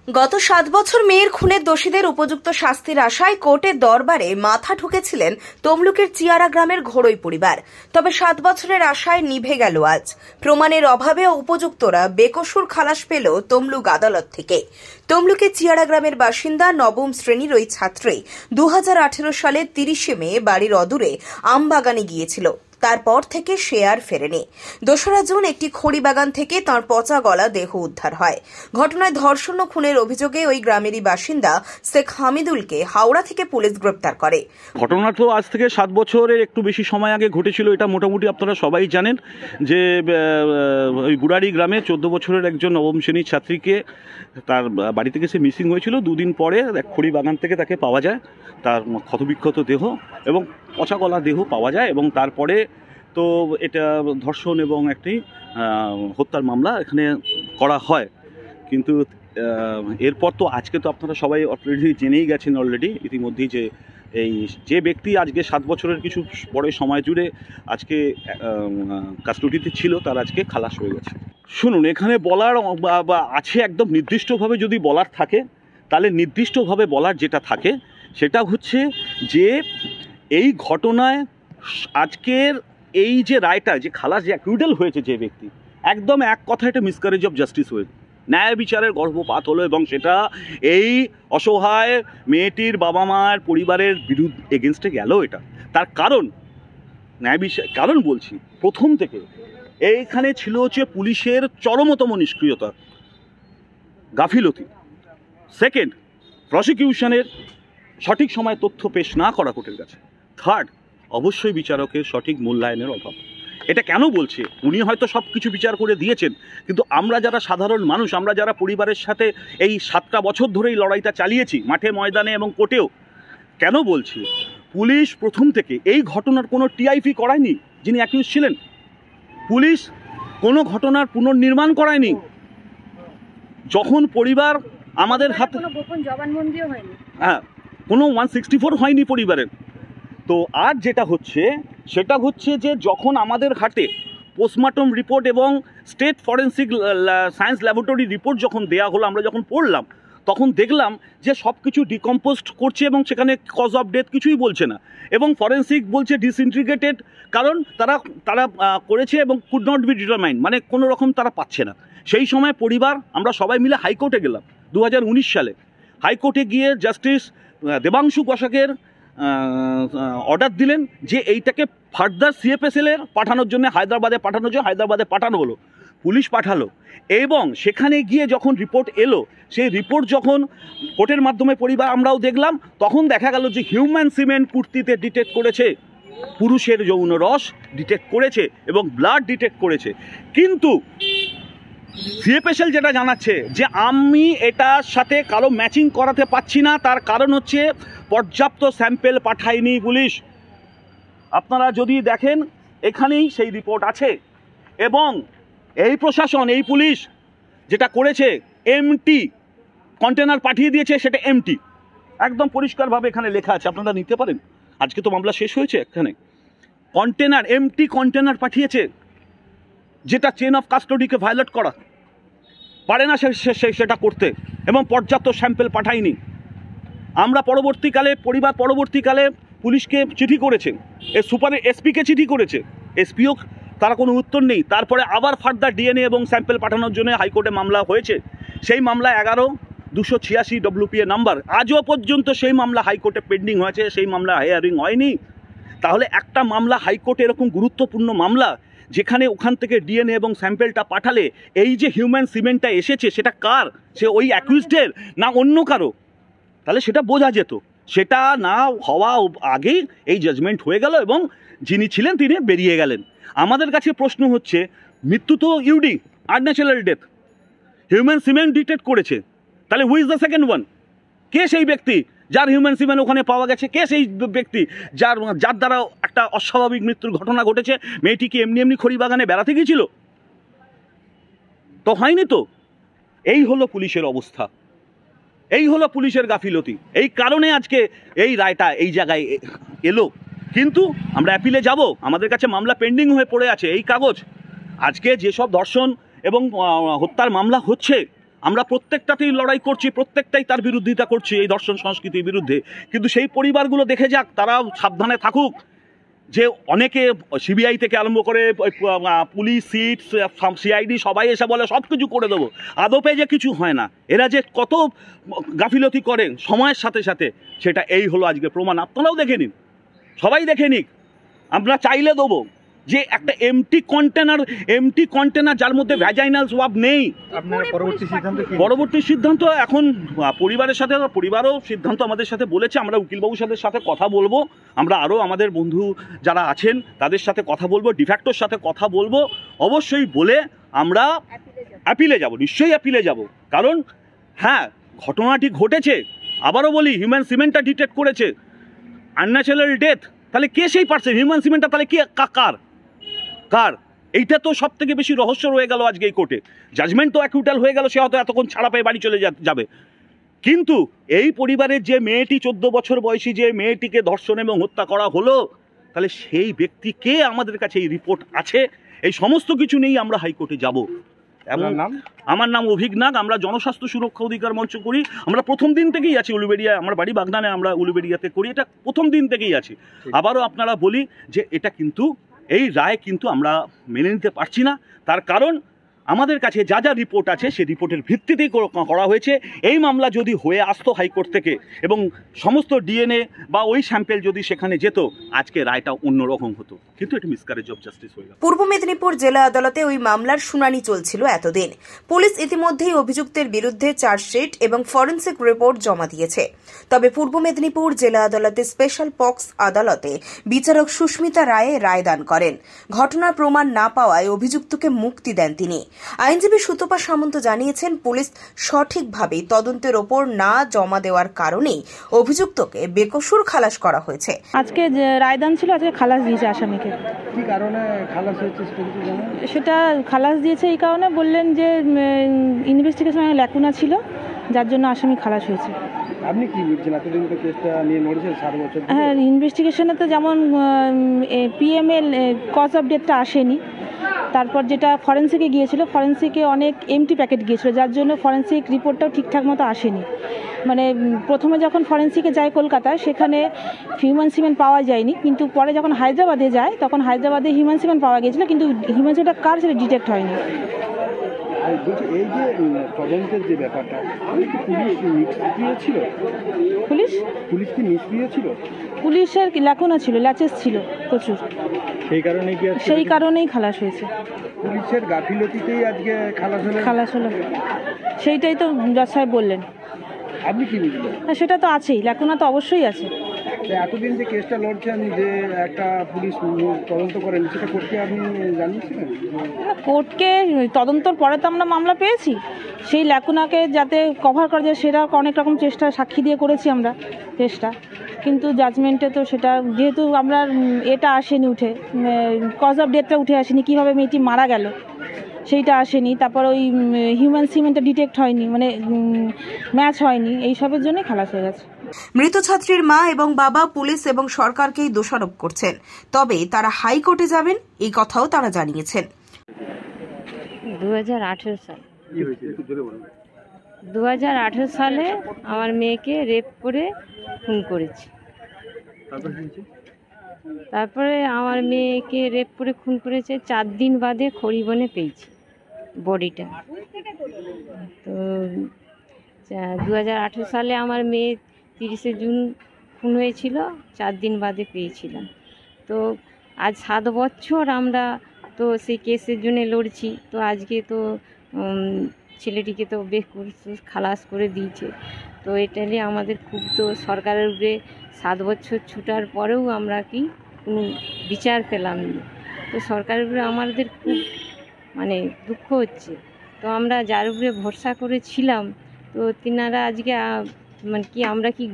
গত 7 বছর মেয়ের খুনের দোষীদের উপযুক্ত শাস্তির আশায় কোর্টের দরবারে মাথা ঠুকেছিলেন তমলুকের চিয়ারা গ্রামের ঘোড়ই পরিবার। তবে 7 বছরের আশায় নিভে গেল আজ। প্রমাণের অভাবে উপযুক্তরা বেকসুর খালাস পেল তমলুক আদালত থেকে। তমলুকের চিয়ারা গ্রামের বাসিন্দা নবম শ্রেণীর ওই ছাত্রী 2018 সালের 30 মে বাড়ির অদূরে আমবাগানে গিয়েছিল। তারপর থেকে সে আর ফেরেনি। 2রা জুন একটি খড়ি বাগান থেকে তাঁর পচা গলা দেহ উদ্ধার হয়। ঘটনায় ধর্ষণ ও খুনের অভিযোগে ওই গ্রামেরই বাসিন্দা শেখ হামিদুলকে হাওড়া থেকে পুলিশ গ্রেপ্তার করে। ঘটনা তো আজ থেকে 7 বছরের একটু বেশি সময় আগে ঘটেছিল। এটা মোটামুটি আপনারা সবাই জানেন যে ওই গুড়ারি গ্রামে 14 বছরের একজন নবম শ্রেণীর ছাত্রীকে তার বাড়ি থেকে সে মিসিং হয়েছিল। 2 দিন পরে এক খড়ি বাগান থেকে তাকে পাওয়া যায়, তার ক্ষতবিক্ষত দেহ এবং পচা গলা দেহ পাওয়া যায়। এবং তারপরে তো এটা ধর্ষণ এবং একটি হত্যার মামলা এখানে করা হয়। কিন্তু এরপর তো আজকে তো আপনারা সবাই অলরেডি জেনেই গেছেন ইতিমধ্যেই যে ব্যক্তি আজকে 7 বছরের কিছু পরে সময় জুড়ে আজকে কাস্টডিতে ছিল, তার আজকে খালাস হয়ে গেছে। শুনুন, এখানে বলার বা আছে একদম নির্দিষ্টভাবে যদি বলার থাকে, তাহলে নির্দিষ্টভাবে বলার যেটা থাকে সেটা হচ্ছে যে এই ঘটনায় আজকের এই যে রায়টা, যে খালাস, যে অ্যাকুইডাল হয়েছে যে ব্যক্তি, একদম এক কথা এটা মিসক্যারেজ অফ জাস্টিস হয়েছে, ন্যায় বিচারের গর্ভপাত হলো। এবং সেটা এই অসহায় মেয়েটির বাবা মার পরিবারের এগেনস্টে গেল। এটা তার কারণ ন্যায় বিচার, কারণ বলছি প্রথম থেকে এইখানে ছিল হচ্ছে পুলিশের চরমতম নিষ্ক্রিয়তা, গাফিলতি। সেকেন্ড, প্রসিকিউশনের সঠিক সময় তথ্য পেশ না করা কোর্টের কাছে। থার্ড, অবশ্যই বিচারকের সঠিক মূল্যায়নের অভাব। এটা কেন বলছে? উনি হয়তো সব কিছু বিচার করে দিয়েছেন, কিন্তু আমরা যারা সাধারণ মানুষ, আমরা যারা পরিবারের সাথে এই 7টা বছর ধরে এই লড়াইটা চালিয়েছি, মাঠে ময়দানে এবং কোর্টেও, কেন বলছি? পুলিশ প্রথম থেকে এই ঘটনার কোনো টিআইপি করায়নি যিনি অ্যাকিউজ ছিলেন। পুলিশ কোনো ঘটনার পুনর্নির্মাণ করায়নি। যখন পরিবার আমাদের হাতে গোপন জবানবন্দিও হয়নি, হ্যাঁ, কোনো 164 হয়নি পরিবারের। তো আর যেটা হচ্ছে সেটা হচ্ছে যে যখন আমাদের হাতে পোস্টমর্টম রিপোর্ট এবং state forensic science laboratory report যখন দেয়া হলো, আমরা যখন পড়লাম, তখন দেখলাম যে সব কিছু ডিকম্পোস্ট করছে এবং সেখানে কজ অফ ডেথ কিছুই বলছে না। এবং ফরেন্সিক বলছে ডিসইন্টিগ্রেটেড, কারণ তারা করেছে এবং কুড নট বি ডিটারমাইন্ড, মানে কোনো রকম তারা পাচ্ছে না। সেই সময় পরিবার, আমরা সবাই মিলে হাইকোর্টে গেলাম 2019 সালে। হাইকোর্টে গিয়ে জাস্টিস দেবাংশু বসাকের অর্ডার দিলেন যে এইটাকে ফার্দার সিএফএসএল পাঠানোর জন্য হায়দ্রাবাদে পাঠানো হলো। পুলিশ পাঠালো এবং সেখানে গিয়ে যখন রিপোর্ট এলো, সেই রিপোর্ট যখন কোর্টের মাধ্যমে পরিবার আমরাও দেখলাম, তখন দেখা গেল যে হিউম্যান সিমেন্ট কুর্তিতে ডিটেক্ট করেছে, পুরুষের যৌন রস ডিটেক্ট করেছে এবং ব্লাড ডিটেক্ট করেছে। কিন্তু সিএফএসএল যেটা জানাচ্ছে যে আমি এটার সাথে কারো ম্যাচিং করাতে পারছি না, তার কারণ হচ্ছে পর্যাপ্ত স্যাম্পেল পাঠায়নি পুলিশ। আপনারা যদি দেখেন এখানেই সেই রিপোর্ট আছে। এবং এই প্রশাসন, এই পুলিশ যেটা করেছে, এমটি কন্টেনার পাঠিয়ে দিয়েছে, সেটা এমটি, একদম পরিষ্কারভাবে এখানে লেখা আছে, আপনারা নিতে পারেন। আজকে তো মামলা শেষ হয়েছে, এখানে কন্টেনার, এমটি কন্টেনার পাঠিয়েছে, যেটা চেন অফ কাস্টডিকে ভায়োলেট করা পারে না সেটা করতে, এবং পর্যাপ্ত স্যাম্পেল পাঠায়নি। আমরা পরিবার পরবর্তীকালে পুলিশকে চিঠি করেছে, এসপিকে চিঠি করেছে, এসপিও তারা কোনো উত্তর নেই। তারপরে আবার ফার্দার ডিএনএ এবং স্যাম্পেল পাঠানোর জন্য হাইকোর্টে মামলা হয়েছে। সেই মামলা 11-286 WPA নাম্বার, আজও পর্যন্ত সেই মামলা হাইকোর্টে পেন্ডিং হয়েছে, সেই মামলা হিয়ারিং হয়নি। তাহলে একটা মামলা হাইকোর্টে, এরকম গুরুত্বপূর্ণ মামলা, যেখানে ওখান থেকে ডিএনএ এবং স্যাম্পেলটা পাঠালে এই যে হিউম্যান সিমেন্টটা এসেছে, সেটা কার? সে ওই অ্যাকিউজডের না অন্য কারো? তাহলে সেটা বোঝা যেত। সেটা না হওয়া আগেই এই জাজমেন্ট হয়ে গেল এবং যিনি ছিলেন তিনি বেরিয়ে গেলেন। আমাদের কাছে প্রশ্ন হচ্ছে, মৃত্যু তো ইউডি, আনন্যাচারাল ডেথ, হিউম্যান সিমেন্ট ডিটেক্ট করেছে, তাহলে who is the second one? কে সেই ব্যক্তি যার হিউম্যান সিমেন্ট ওখানে পাওয়া গেছে? কে সেই ব্যক্তি যার দ্বারা একটা অস্বাভাবিক মৃত্যুর ঘটনা ঘটেছে? মেয়েটি কি এমনি খড়ি বাগানে বেড়াতে গিয়েছিল? তো হয়নি তো। এই হলো পুলিশের অবস্থা, এই হলো পুলিশের গাফিলতি। এই কারণে আজকে এই রায়টা এই জায়গায় এলো। কিন্তু আমরা অ্যাপিলে যাব, আমাদের কাছে মামলা পেন্ডিং হয়ে পড়ে আছে। এই কাগজ আজকে যেসব ধর্ষণ এবং হত্যার মামলা হচ্ছে, আমরা প্রত্যেকটাতেই লড়াই করছি, প্রত্যেকটাই তার বিরোধিতা করছি, এই দর্শন সংস্কৃতির বিরুদ্ধে। কিন্তু সেই পরিবারগুলো দেখে যাক, তারাও সাবধানে থাকুক যে অনেকে সিবিআই থেকে আরম্ভ করে পুলিশ, সিট, সিআইডি সবাই এসে বলে সব কিছু করে দেবো, আদপে যে কিছু হয় না। এরা যে কত গাফিলতি করে সময়ের সাথে সাথে, সেটা এই হলো আজকে প্রমাণ। আপনারাও দেখে নিন, সবাই দেখে নিক। আমরা চাইলে দেবো যে একটা এমটি কন্টেনার যার মধ্যে ভ্যাজাইনাল সোয়াব নেই। পরবর্তী সিদ্ধান্ত এখন পরিবারও সিদ্ধান্ত আমাদের সাথে বলেছে। আমরা উকিলবাবুর সাথে কথা বলবো, আমরা আরও আমাদের বন্ধু যারা আছেন তাদের সাথে কথা বলবো, ডিফ্যাক্টোর সাথে কথা বলবো, অবশ্যই বলে আমরা অ্যাপিলে যাব, নিশ্চয়ই অ্যাপিলে যাব। কারণ হ্যাঁ, ঘটনাটি ঘটেছে, আবারও বলি, হিউম্যান সিমেন্টটা ডিটেক্ট করেছে, আনন্যাচারাল ডেথ। তাহলে কে সেই পারসন? হিউম্যান সিমেন্টটা তাহলে কে, কার? এইটা তো সব থেকে বেশি রহস্য রয়ে গেল আজকে এই কোর্টে। জাজমেন্ট তো অ্যাকুইটাল হয়ে গেল, সে হয়তো এতক্ষণ ছাড়া পেয়ে বাড়ি চলে যাবে। কিন্তু এই পরিবারের যে মেয়েটি, 14 বছর বয়সী যে মেয়েটিকে ধর্ষণ এবং হত্যা করা হলো, তাহলে সেই ব্যক্তি কে? আমাদের কাছে এই রিপোর্ট আছে। এই সমস্ত কিছু নিয়েই আমরা হাইকোর্টে যাব। আমার নাম অভিক নাগ। আমরা জনস্বাস্থ্য সুরক্ষা অধিকার মঞ্চ করি। আমরা প্রথম দিন থেকেই আছি উলুবেড়িয়া, আমার বাড়ি বাগনানে, আমরা উলুবেড়িয়াতে করি, এটা প্রথম দিন থেকেই আছি। আবারও আপনারা বলি যে এটা কিন্তু, এই রায় কিন্তু আমরা মেনে নিতে পারছি না। তার কারণ আমাদের কাছে যা যা রিপোর্ট আছে সেই রিপোর্টের ভিত্তিতেই করা হয়েছে। এই মামলা যদি হয়ে আসতো হাইকোর্ট থেকে এবং সমস্ত ডিএনএ বা ওই স্যাম্পেল যদি সেখানে যেত, আজকে রায়টা অন্যরকম হতো। কিন্তু এটা মিসক্যারেজ অফ জাস্টিস হয়ে গেল। পূর্ব মেদিনীপুর জেলা আদালতে ওই মামলার শুনানি চলছিল এতদিন। পুলিশ ইতিমধ্যেই অভিযুক্তের বিরুদ্ধে চার্জশিট এবং ফরেনসিক রিপোর্ট জমা দিয়েছে। তবে পূর্ব মেদিনীপুর জেলা আদালতে স্পেশাল পক্স আদালতে বিচারক সুস্মিতা রায় রায়দান করেন। ঘটনার প্রমাণ না পাওয়ায় অভিযুক্তকে মুক্তি দেন তিনি। আইনজীবী সুতপা সামন্ত জানিয়েছেন, পুলিশ সঠিকভাবে তদন্তের ওপর না জমা দেওয়ার কারণেই অভিযুক্তকে বেকসুর খালাস করা হয়েছে। আজকে যে রায়দান ছিল, আজকে খালাস দিয়েছে আসামিকে। কি কারণে খালাস হয়েছে সেটা খালাস দিয়েছে এই কারণে বললেন যে ইনভেস্টিগেশনে ল্যাকুনা ছিল, যার জন্য আসামি খালাস হয়েছে। আপনি কি বুঝছেন? এতদিন তো কেসটা নিয়ে নড়ছেন 7 বছর। হ্যাঁ, ইনভেস্টিগেশনে তো যেমন পিএমএল কজ অফ ডেথটা আসেনি, তারপর যেটা ফরেন্সিকে গিয়েছিল, ফরেন্সিকে অনেক এমটি প্যাকেট গিয়েছিল, যার জন্য ফরেন্সিক রিপোর্টটাও ঠিকঠাক মতো আসেনি। মানে প্রথমে যখন ফরেন্সিকে যায় কলকাতায়, সেখানে হিউম্যান সিমেন্ট পাওয়া যায়নি, কিন্তু পরে যখন হায়দ্রাবাদে যায় তখন হায়দ্রাবাদে হিউম্যান সিমেন্ট পাওয়া গিয়েছিল, কিন্তু হিউম্যান সিমেন্টটা কার সেটা ডিটেক্ট হয়নি। এই যে তদন্তের যে ব্যাপারটা, পুলিশ কি নিষ্ক্রিয় ছিল? পুলিশের ল্যাকুনা ছিল, ল্যাচেস ছিল প্রচুর, সেই কারণেই খালাস হয়েছে। পুলিশের গাফিলতিতেই আজকে খালাস হলো, সেইটাই তো জজ সাহেব বললেন। আপনি কি বুঝলেন? সেটা তো আছেই, ল্যাকুনা তো অবশ্যই আছে। এতদিন যে কেসটা লড়ছেন, যে একটা পুলিশ তদন্ত করেন, সেটা কোর্টকে আপনি জানিয়েছিলেন? কোর্টকে তদন্তর পরে তো আমরা মামলা পেয়েছি, সেই ল্যাকুনাকে যাতে কভার করা যায় সেটা অনেক রকম চেষ্টা, সাক্ষী দিয়ে করেছি আমরা চেষ্টা, কিন্তু জাজমেন্টে তো সেটা যেহেতু আমরা এটা আসেনি, উঠে কজ অফ ডেথটা উঠে আসেনি, কীভাবে মেয়েটি মারা গেল সেইটা আসেনি, তারপর ওই হিউম্যান সিমেন্টটা ডিটেক্ট হয়নি, মানে ম্যাচ হয়নি, এইসবের জন্যই খালাস হয়ে গেছে। মৃত ছাত্রীর মা এবং বাবা পুলিশ এবং সরকারকেই দোষারোপ করছেন, তবে তারা হাইকোর্টে যাবেন এই কথাও তারা জানিয়েছেন। 2018 সালে আমার মেয়েকে রেপ করে খুন করেছে। তারপরে আমার মেয়েকে রেপ করে খুন করেছে, 4 দিন বাদে খড়িবনে পেয়েছি বডিটা। তো 2018 সালে আমার মেয়ে 30শে জুন খুন হয়েছিল, 4 দিন বাদে পেয়েছিলাম। তো আজ 7 বছর আমরা তো সেই কেসের জন্য লড়ছি। তো আজকে তো ছেলেটিকে তো খালাস করে দিয়েছে। তো এটা নিয়ে আমাদের খুব, তো সরকারের উপরে 7 বছর ছুটার পরেও আমরা কি কোনো বিচার পেলাম না। তো সরকারের উপরে আমাদের খুব মানে দুঃখ হচ্ছে। তো আমরা যার উপরে ভরসা করেছিলাম, তো তিনারা আজকে মানে কি আমরা কি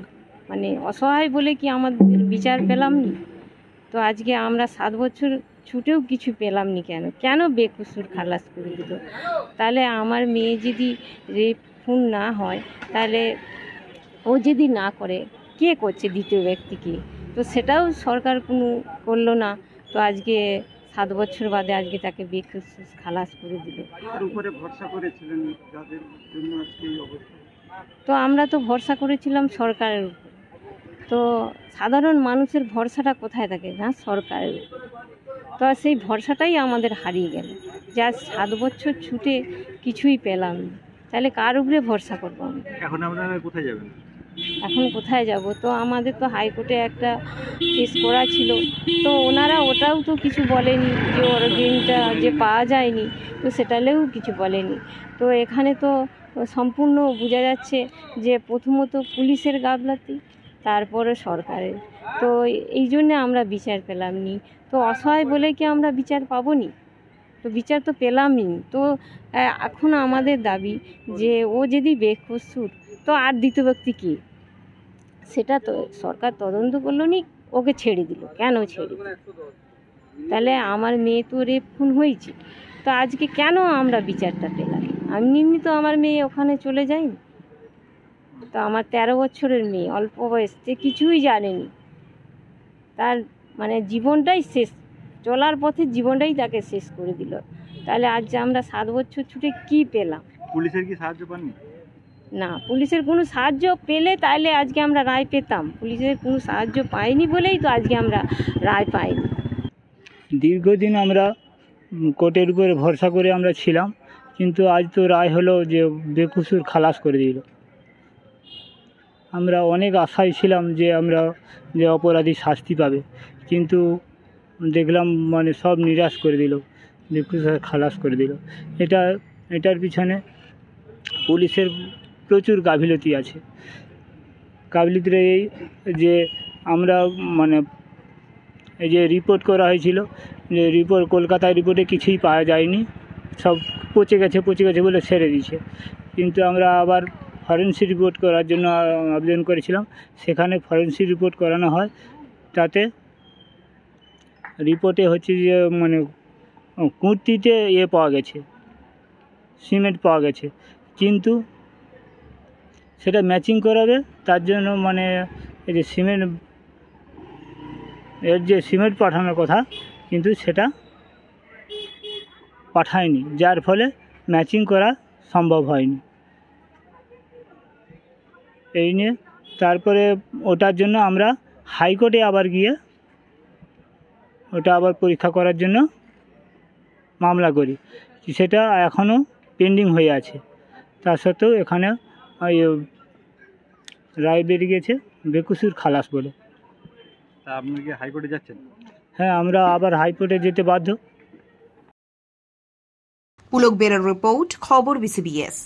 মানে অসহায় বলে কি আমাদের বিচার পেলাম না? তো আজকে আমরা 7 বছর ছুটেও কিছু পেলাম নি। কেন বেকসুর খালাস করে দিল? তাহলে আমার মেয়ে যদি রেপ খুন না হয়, তাহলে ও যদি না করে, কে করছে দ্বিতীয় ব্যক্তিকে? তো সেটাও সরকার কোনো করলো না। তো আজকে 7 বছর বাদে আজকে তাকে বেকসুর খালাস করে দিল। তার উপরে ভরসা করেছিলেন, যাদের জন্য আজকে এই অবস্থা। তো আমরা তো ভরসা করেছিলাম সরকারের উপর, তো সাধারণ মানুষের ভরসাটা কোথায় থাকে না সরকারের উপর। তো সেই ভরসাটাই আমাদের হারিয়ে গেল, যে আজ 7 বছর ছুটে কিছুই পেলাম না, তাহলে কার উপরে ভরসা করবো আমরা? এখন আপনারা কোথায় যাবেন? এখন কোথায় যাব? তো আমাদের তো হাইকোর্টে একটা কেস করা ছিল, তো ওনারা ওটাও তো কিছু বলেনি, যে অরিজিনটা যে পাওয়া যায়নি, তো সেটালেও কিছু বলেনি। তো এখানে তো সম্পূর্ণ বোঝা যাচ্ছে যে প্রথমত পুলিশের গাফলাতি, তারপরে সরকারের। তো এই জন্যে আমরা বিচার পেলাম নি। তো অসহায় বলে কি আমরা বিচার পাবো নি? তো বিচার তো পেলামই। তো এখন আমাদের দাবি যে ও যদি বেকসুর, তো আর দ্বিতীয় ব্যক্তি কি? সেটা তো সরকার তদন্ত করলো নি, ওকে ছেড়ে দিল। কেন ছেড়ে দিল? তাহলে আমার মেয়ে তো রেপ খুন হয়েছে, তো আজকে কেন আমরা বিচারটা পেলাম? এমনি তো আমার মেয়ে ওখানে চলে যায়নি। তো আমার 13 বছরের মেয়ে, অল্প বয়স, সে কিছুই জানেনি, তার মানে জীবনটাই শেষ, চলার পথে জীবনটাই তাকে শেষ করে দিল। তাহলে আজ আমরা 7 বছর ছুটে কি পেলাম? পুলিশের কি সাহায্য পাননি? না, পুলিশের কোনো সাহায্য পেলে তাহলে আজকে আমরা রায় পেতাম। পুলিশের কোনো সাহায্য পাইনি বলেই তো আজকে আমরা রায় পাইনি। দীর্ঘদিন আমরা কোর্টের উপরে ভরসা করে আমরা ছিলাম, কিন্তু আজ তো রায় হলো যে বেকসুর খালাস করে দিল। আমরা অনেক আশায় ছিলাম যে অপরাধী শাস্তি পাবে, কিন্তু দেখলাম মানে সব নিরাশ করে দিল, বেকসুর খালাস করে দিল। এটার পিছনে পুলিশের প্রচুর গাফিলতি আছে। গাফিলতিটা এই যে আমরা মানে এই যে রিপোর্ট করা হয়েছিল, যে রিপোর্ট কলকাতায় রিপোর্টে কিছুই পাওয়া যায়নি, সব পচে গেছে বলে ছেড়ে দিয়েছে। কিন্তু আমরা আবার ফরেনসিক রিপোর্ট করার জন্য আবেদন করেছিলাম, সেখানে ফরেনসিক রিপোর্ট করানো হয়, তাতে রিপোর্টে হচ্ছে যে মানে কুর্তিতে পাওয়া গেছে, সিমেন্ট পাওয়া গেছে, কিন্তু সেটা ম্যাচিং করাবে তার জন্য মানে এই যে সিমেন্ট পাঠানোর কথা, কিন্তু সেটা পাঠায়নি, যার ফলে ম্যাচিং করা সম্ভব হয়নি। এই নিয়ে তারপরে ওটার জন্য আমরা হাইকোর্টে আবার গিয়ে ওটা আবার পরীক্ষা করার জন্য মামলা করি, সেটা এখনও পেন্ডিং হয়ে আছে। তা সত্ত্বেও এখানে রায় বেরিয়ে গেছে বেকসুর খালাস বলে। তা আপনি কি হাইকোর্টে যাচ্ছেন? হ্যাঁ, আমরা আবার হাইকোর্টে যেতে বাধ্য। পুলক বেরার রিপোর্ট, খবর BCBS।